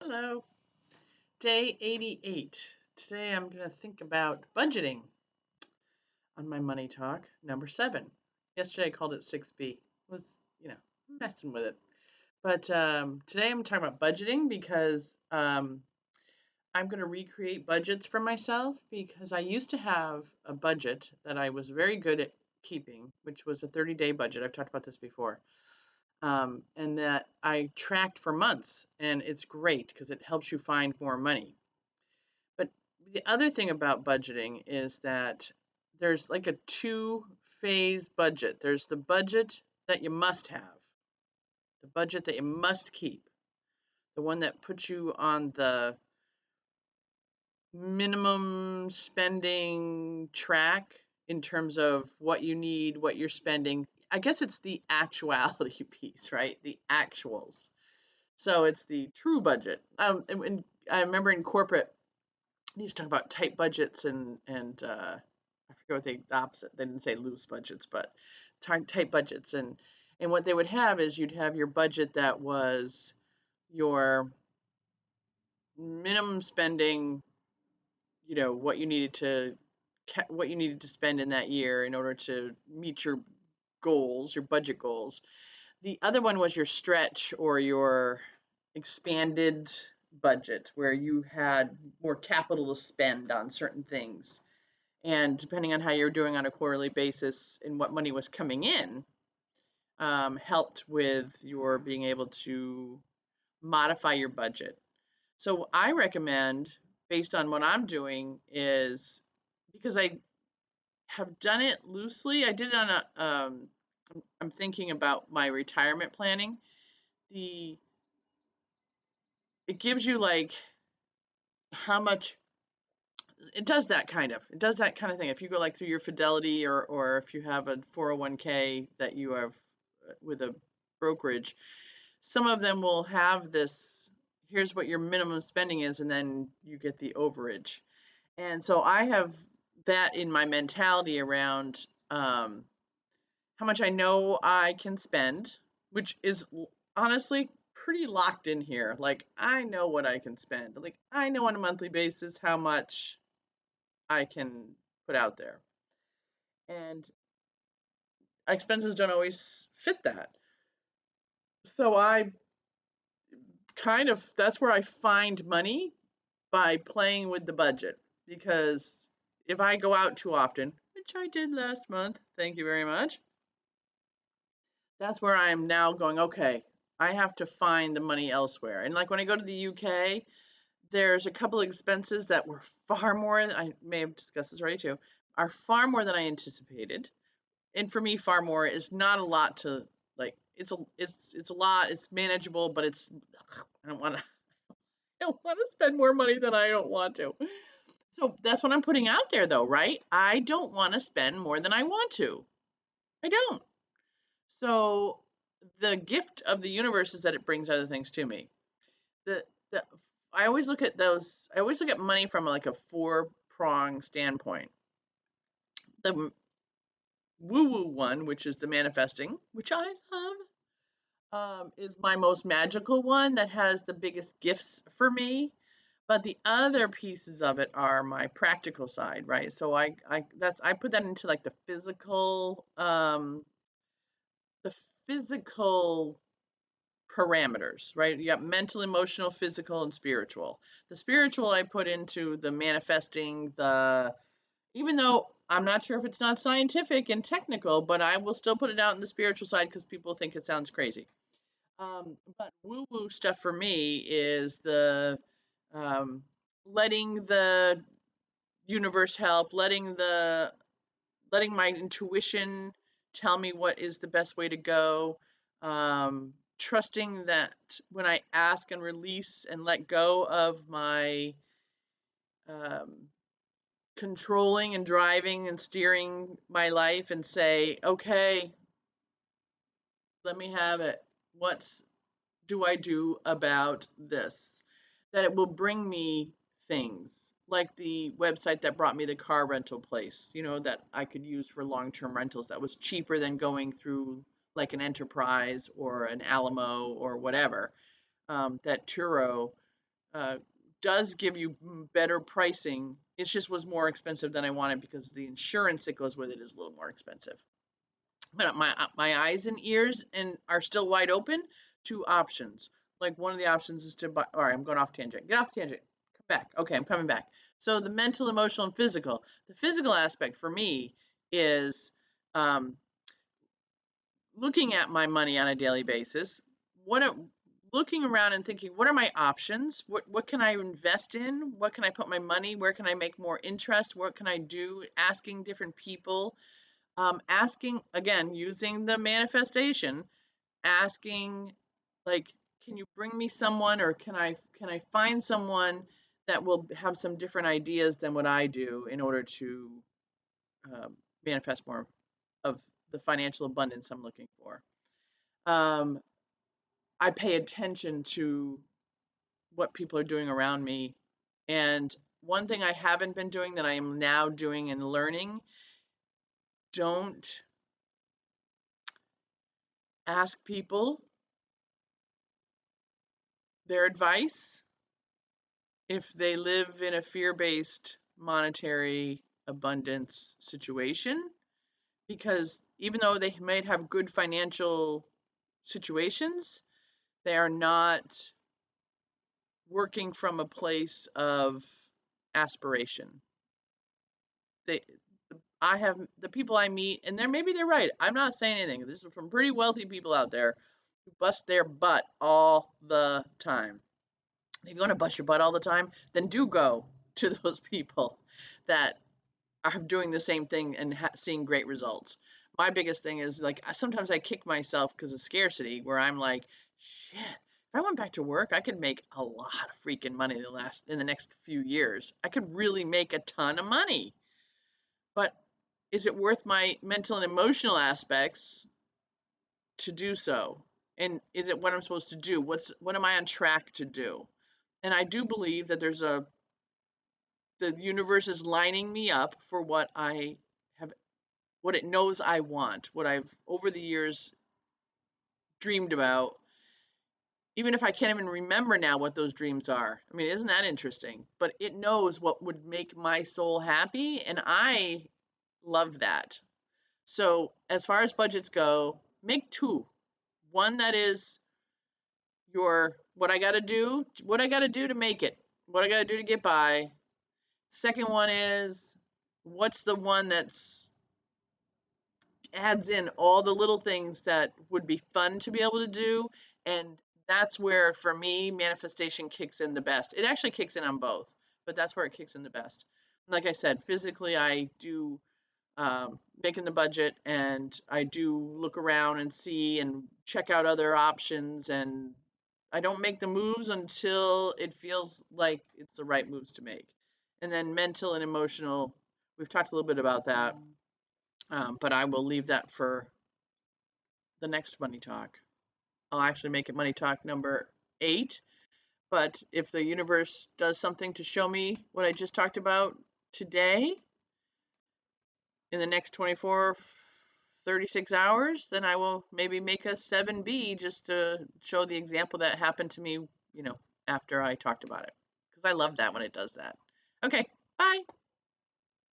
Hello. Day 88. Today I'm going to think about budgeting on my money talk number 7. Yesterday I called it 6B. Was, messing with it. But today I'm talking about budgeting because I'm going to recreate budgets for myself because I used to have a budget that I was very good at keeping, which was a 30-day budget. I've talked about this before. And that I tracked for months, and it's great because it helps you find more money. But the other thing about budgeting is that there's like a two-phase budget. There's the budget that you must have, the budget that you must keep, the one that puts you on the minimum spending track in terms of what you need, what you're spending. I guess it's the actuality piece, right? The actuals. So it's the true budget. And I remember in corporate, they used to talk about tight budgets and I forget what the opposite. They didn't say loose budgets, but tight budgets. And what they would have is you'd have your budget that was your minimum spending. What you needed to spend in that year in order to meet your goals, your budget goals. The other one was your stretch or your expanded budget where you had more capital to spend on certain things. And depending on how you're doing on a quarterly basis and what money was coming in, helped with your being able to modify your budget. So I recommend, based on what I'm doing, is because I have done it loosely. I did it on a. I'm thinking about my retirement planning. The It gives you like how much it does that kind of thing. If you go like through your Fidelity or if you have a 401k that you have with a brokerage, some of them will have this, here's what your minimum spending is, and then you get the overage. And so I have that in my mentality around how much I know I can spend, which is honestly pretty locked in here. Like, I know what I can spend. Like, I know on a monthly basis how much I can put out there. And expenses don't always fit that. So that's where I find money, by playing with the budget. Because if I go out too often, which I did last month, thank you very much, that's where I'm now going, okay, I have to find the money elsewhere. And like when I go to the UK, there's a couple of expenses that were far more, I may have discussed this already too, are far more than I anticipated. And for me, far more is not a lot to like. It's a lot. It's manageable, but I don't want to. I don't want to spend more money than I don't want to. So that's what I'm putting out there, though, right? I don't want to spend more than I want to. I don't. So the gift of the universe is that it brings other things to me. The the I always look at those. I always look at money from like a four-prong standpoint. The woo-woo one, which is the manifesting, which I love, is my most magical one that has the biggest gifts for me. But the other pieces of it are my practical side, right? So I put that into like the physical parameters, right? You got mental, emotional, physical, and spiritual. The spiritual I put into the manifesting, even though I'm not sure if it's not scientific and technical, but I will still put it out in the spiritual side because people think it sounds crazy. But woo woo stuff for me is the um, letting the universe help, letting my intuition tell me what is the best way to go, trusting that when I ask and release and let go of my um, controlling and driving and steering my life and say, okay, let me have it. What's do I do about this? That it will bring me things like the website that brought me the car rental place, that I could use for long term rentals that was cheaper than going through like an Enterprise or an Alamo or whatever. That Turo does give you better pricing. It just was more expensive than I wanted because the insurance that goes with it is a little more expensive. But my eyes and ears and are still wide open to options. Like one of the options is to buy. All right, I'm going off tangent. Get off the tangent. Come back. Okay, I'm coming back. So the mental, emotional, and physical. The physical aspect for me is um, looking at my money on a daily basis. What looking around and thinking, what are my options? What can I invest in? What can I put my money? Where can I make more interest? What can I do? Asking different people, asking again using the manifestation, asking like, can you bring me someone, or can I find someone that will have some different ideas than what I do in order to um, manifest more of the financial abundance I'm looking for. um, I pay attention to what people are doing around me. And one thing I haven't been doing that I am now doing and learning, don't ask people their advice if they live in a fear-based monetary abundance situation, because even though they might have good financial situations, they are not working from a place of aspiration. They I have the people I meet, and maybe they're right. I'm not saying anything. There's some pretty wealthy people out there who bust their butt all the time. If you want to bust your butt all the time, then do go to those people that are doing the same thing and seeing great results. My biggest thing is like sometimes I kick myself because of scarcity, where I'm like, shit. If I went back to work, I could make a lot of freaking money in the next few years. I could really make a ton of money. But is it worth my mental and emotional aspects to do so? And is it what I'm supposed to do? What am I on track to do? And I do believe that the universe is lining me up for have what it knows I want, what I've over the years dreamed about, even if I can't even remember now what those dreams are. I mean, isn't that interesting? But it knows what would make my soul happy, and I love that. So, as far as budgets go, make two. One that is what I got to do to make it, what I got to do to get by. Second one is what's the one that's adds in all the little things that would be fun to be able to do. And that's where, for me, manifestation kicks in the best. It actually kicks in on both, but that's where it kicks in the best. Like I said, physically, I do making the budget, and I do look around and see and check out other options, and I don't make the moves until it feels like it's the right moves to make. And then mental and emotional, we've talked a little bit about that, but I will leave that for the next money talk. I'll actually make it money talk number 8. But if the universe does something to show me what I just talked about today in the next 24, 36 hours, then I will maybe make a 7B just to show the example that happened to me, after I talked about it. Because I love that when it does that. Okay, bye.